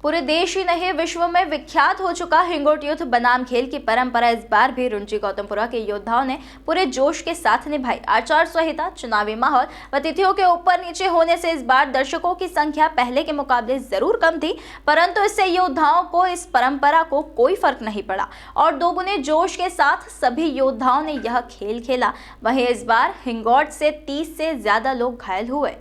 पूरे देश ही नहीं विश्व में विख्यात हो चुका हिंगोट युद्ध बनाम खेल की परंपरा इस बार भी रुंची गौतमपुरा के योद्धाओं ने पूरे जोश के साथ निभाई। आचार संहिता, चुनावी माहौल व तिथियों के ऊपर नीचे होने से इस बार दर्शकों की संख्या पहले के मुकाबले जरूर कम थी, परंतु इससे योद्धाओं को इस परंपरा को कोई फर्क नहीं पड़ा और दोगुने जोश के साथ सभी योद्धाओं ने यह खेल खेला। वहीं इस बार हिंगोट से 30 से ज्यादा लोग घायल हुए।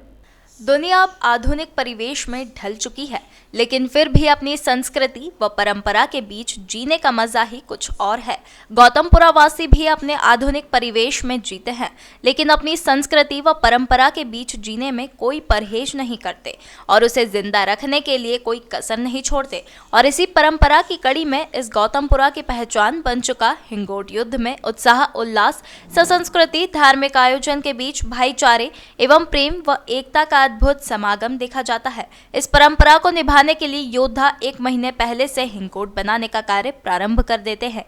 दुनिया अब आधुनिक परिवेश में ढल चुकी है, लेकिन फिर भी अपनी संस्कृति व परंपरा के बीच जीने का मजा ही कुछ और है। गौतमपुरा वासी भी अपने आधुनिक परिवेश में जीते हैं, लेकिन अपनी संस्कृति व परंपरा के बीच जीने में कोई परहेज नहीं करते और उसे जिंदा रखने के लिए कोई कसर नहीं छोड़ते। और इसी परंपरा की कड़ी में इस गौतमपुरा की पहचान बन चुका हिंगोट युद्ध में उत्साह, उल्लास, ससंस्कृति, धार्मिक आयोजन के बीच भाईचारे एवं प्रेम व एकता का अद्भुत समागम देखा जाता है। इस परंपरा को निभाने के लिए योद्धा 1 महीने पहले से हिंगोट बनाने का कार्य प्रारंभ कर देते हैं।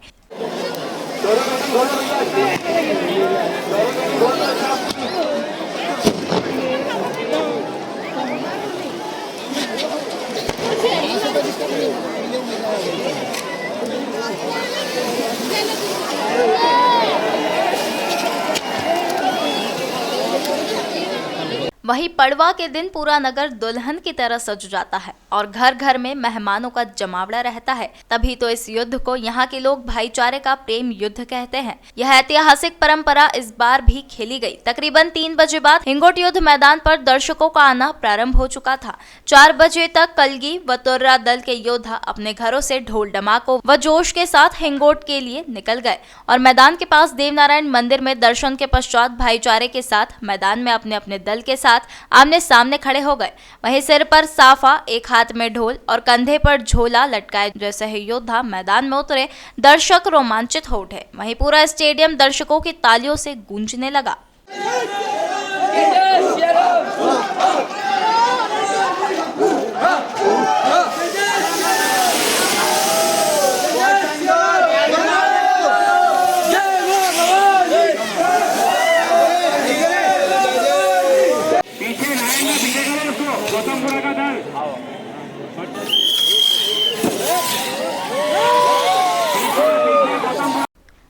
वहीं पड़वा के दिन पूरा नगर दुल्हन की तरह सज जाता है और घर घर में मेहमानों का जमावड़ा रहता है। तभी तो इस युद्ध को यहाँ के लोग भाईचारे का प्रेम युद्ध कहते हैं। यह ऐतिहासिक परंपरा इस बार भी खेली गई। तकरीबन 3 बजे बाद हिंगोट युद्ध मैदान पर दर्शकों का आना प्रारंभ हो चुका था। 4 बजे तक कलगी व तुर्रा दल के योद्धा अपने घरों से ढोल डमाकों व जोश के साथ हिंगोट के लिए निकल गए और मैदान के पास देवनारायण मंदिर में दर्शन के पश्चात भाईचारे के साथ मैदान में अपने अपने दल के साथ आमने सामने खड़े हो गए। वहीं सिर पर साफा, एक हाथ में ढोल और कंधे पर झोला लटकाए जैसे ही योद्धा मैदान में उतरे, दर्शक रोमांचित हो उठे। वहीं पूरा स्टेडियम दर्शकों की तालियों से गूंजने लगा।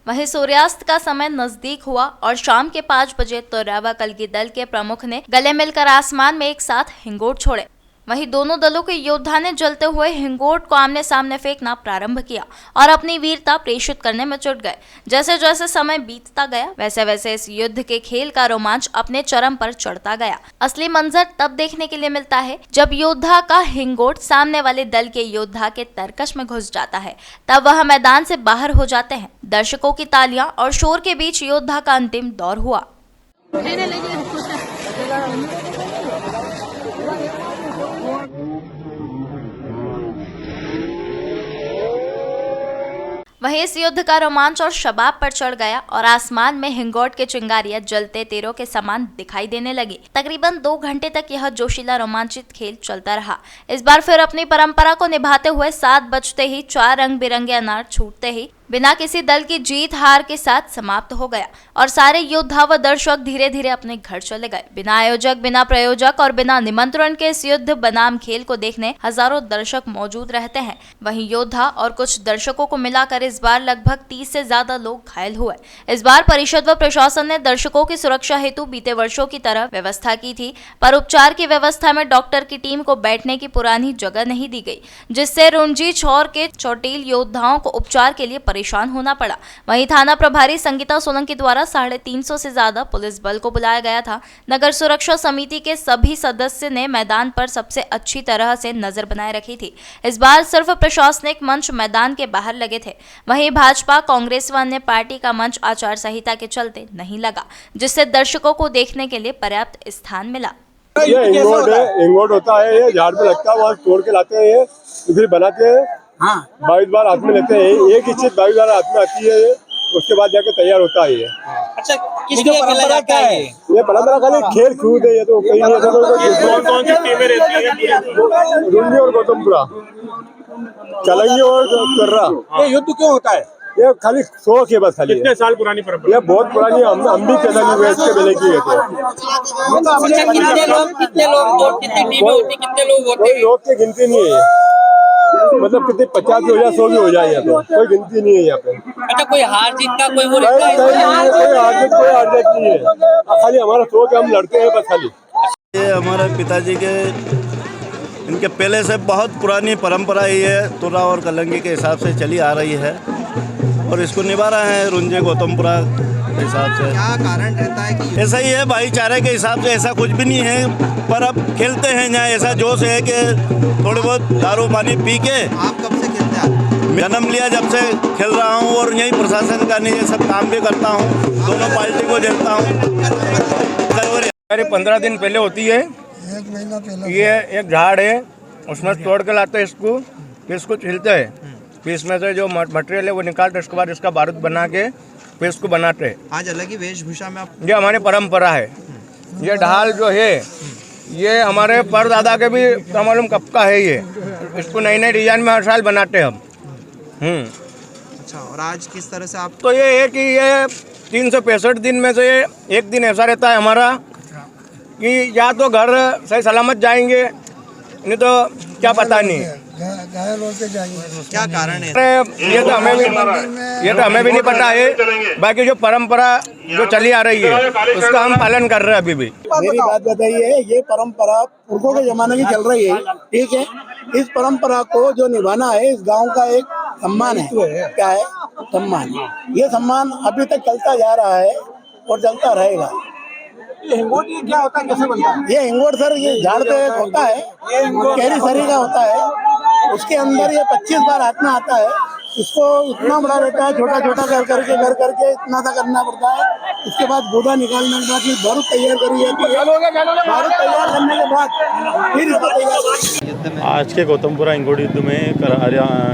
वहीं सूर्यास्त का समय नजदीक हुआ और शाम के 5 बजे तुर्रा व कलगी दल के प्रमुख ने गले मिलकर आसमान में एक साथ हिंगोट छोड़े। वहीं दोनों दलों के योद्धा ने जलते हुए हिंगोट को आमने सामने फेंकना प्रारंभ किया और अपनी वीरता प्रेषित करने में जुट गए। जैसे जैसे समय बीतता गया वैसे वैसे इस युद्ध के खेल का रोमांच अपने चरम पर चढ़ता गया। असली मंजर तब देखने के लिए मिलता है जब योद्धा का हिंगोट सामने वाले दल के योद्धा के तरकश में घुस जाता है। तब वह मैदान से बाहर हो जाते हैं। दर्शकों की तालियां और शोर के बीच योद्धा का अंतिम दौर हुआ। वहीं इस युद्ध का रोमांच और शबाब पर चढ़ गया और आसमान में हिंगोट के चिंगारियां जलते तीरों के समान दिखाई देने लगी। तकरीबन 2 घंटे तक यह जोशीला रोमांचित खेल चलता रहा। इस बार फिर अपनी परंपरा को निभाते हुए 7 बजते ही 4 रंग बिरंगे अनार छूटते ही बिना किसी दल की जीत हार के साथ समाप्त हो गया और सारे योद्धा व दर्शक धीरे धीरे अपने घर चले गए। बिना आयोजक, बिना प्रायोजक और बिना निमंत्रण के इस युद्ध बनाम खेल को देखने हजारों दर्शक मौजूद रहते हैं। वहीं योद्धा और कुछ दर्शकों को मिलाकर इस बार लगभग 30 से ज्यादा लोग घायल हुए। इस बार परिषद व प्रशासन ने दर्शकों की सुरक्षा हेतु बीते वर्षों की तरह व्यवस्था की थी, पर उपचार की व्यवस्था में डॉक्टर की टीम को बैठने की पुरानी जगह नहीं दी गई, जिससे रुंजी छोर के चोटिल योद्धाओं को उपचार के लिए परेशान होना पड़ा। वहीं थाना प्रभारी संगीता सोलंकी द्वारा 350 से ज्यादा पुलिस बल को बुलाया गया था। नगर सुरक्षा समिति के सभी सदस्य ने मैदान पर सबसे अच्छी तरह से नजर बनाए रखी थी। इस बार सिर्फ प्रशासनिक मंच मैदान के बाहर लगे थे। वहीं भाजपा, कांग्रेस व अन्य पार्टी का मंच आचार संहिता के चलते नहीं लगा, जिससे दर्शकों को देखने के लिए पर्याप्त स्थान मिला। ये हिंगोट होता है, ये झाड़ पे लगता है, वहाँ तोड़ के लाते हैं, फिर बनाते हैं। हाँ, 22 बार हाथ में लेते हैं। एक ही चीज 22 बार हाथ में आती है, उसके बाद जाके तैयार होता है ये। अच्छा, किस लिए खेला जाता है ये? परंपरा खाली खेल कूद है, ये तो कहीं नहीं ऐसा। कौन सी टीमें रहती है? रुंजी और गौतमपुरा, कलंगी और तुर्रा। ये युद्ध क्यों होता है? ये खाली शौक है बस। खाली कितने साल पुरानी परंपरा? ये बहुत पुरानी, हम भी पैदा नहीं हुए इसके पहले की है। कितने लोग कितनी टीमें होती, कितने लोग होते हैं? लोग की गिनती नहीं है। मतलब कितने 50 भी हो जाए 100 भी हो जाए, यहाँ पे कोई गिनती नहीं है यहाँ पे। अच्छा, कोई हार जीत का कोई वो कोई रहता है? कोई आर्जेट नहीं है, खाली हमारा शौक है, हम लड़ते हैं बस खाली। ये हमारे पिताजी के इनके पहले से बहुत पुरानी परंपरा ही है, तुरा और कलंगी के हिसाब से चली आ रही है और इसको निभा रहे हैं रुंजे गौतमपुरा के हिसाब से। क्या कारण रहता है कि ऐसा ही है, भाईचारे के हिसाब से ऐसा कुछ भी नहीं है, पर अब खेलते हैं यहाँ ऐसा जोश है कि थोड़े बहुत दारू पानी पी के। आप कब से खेलते हैं? जन्म लिया जब से खेल रहा हूँ और यही प्रशासन का नहीं सब काम भी करता हूँ, दोनों पार्टी को देखता हूँ। अरे 15 दिन पहले होती है, 1 महीना पहले। ये एक झाड़ है, उसमें तोड़ के लाते हैं इसको, फिर इसको छिलते हैं, फिर इसमें से जो मटेरियल है वो निकालते हैं, उसके बाद इसका बारूद बना के फिर इसको बनाते हैं। आज अलग ही वेशभूषा में आप ये हमारी परंपरा है। ये ढाल जो है ये हमारे परदादा के भी मालूम कब का है, ये इसको नई नई डिजाइन में हर साल बनाते हैं हम। अच्छा, और आज किस तरह से आप तो ये है कि ये 365 दिन में से एक दिन ऐसा रहता है हमारा कि या तो घर सही सलामत जाएंगे, नहीं तो क्या पता नहीं। घायल होते जाएंगे। क्या कारण है? अरे ये तो हमें भी नहीं पता है, बाकी जो परंपरा जो चली आ रही है उसका हम पालन कर रहे हैं अभी भी। मेरी बात बताइए, ये परंपरा पुरखों के जमाने की चल रही है, ठीक है। इस परंपरा को जो निभाना है, इस गांव का एक सम्मान है। क्या है? सम्मान। ये सम्मान अभी तक चलता जा रहा है और चलता रहेगा। ये हिंगोट ये क्या होता है, कैसे बनता है? ये हिंगोट सर, ये झाड़ पे एक होता है, कैरी सरी का होता है, उसके अंदर ये 25 बार हाथ में आता है। इसको इतना बड़ा रहता है, छोटा छोटा कर करके इतना सा करना पड़ता है। इसके बाद गोदा निकालने के बाद फिर बारूद तैयार करी जाती है। बारूद तैयार करने के बाद फिर इसको तैयार। आज के गौतमपुरा इंगोट युद्ध में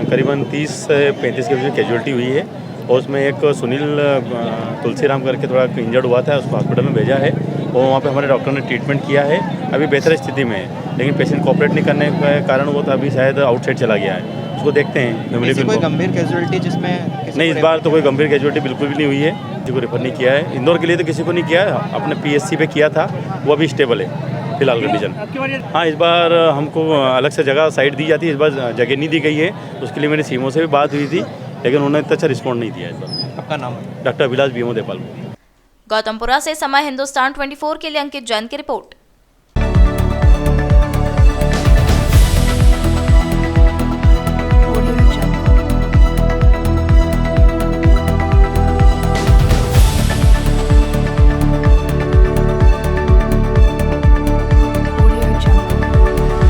करीबन 30 से 35 के बीच कैजुअलिटी हुई है और उसमें एक सुनील तुलसीराम करके थोड़ा इंजर्ड हुआ था, उसको हॉस्पिटल में भेजा है और वहाँ पे हमारे डॉक्टर ने ट्रीटमेंट किया है, अभी बेहतर स्थिति में है। लेकिन पेशेंट कोऑपरेट नहीं करने के कारण वो तो अभी शायद आउटसाइड चला गया है, उसको देखते हैं। कोई गंभीर कैजुअलिटी जिसमें नहीं, इस बार तो कोई गंभीर कैजुअलिटी बिल्कुल भी नहीं हुई है, किसी को रेफर नहीं किया है। इंदौर के लिए तो किसी को नहीं किया है, अपने PSC पे किया था, वो अभी स्टेबल है फिलहाल कंडीशन। हाँ, इस बार हमको अलग से जगह साइड दी जाती है, इस बार जगह नहीं दी गई है, उसके लिए मेरे सीएमओ से भी बात हुई थी, लेकिन उन्होंने इतना अच्छा रिस्पॉन्ड नहीं दिया इस बार। आपका नाम? Doctor Abhilash BMO देपाल। गौतमपुरा से समय हिंदुस्तान 24 के लिए अंकित जैन की रिपोर्ट।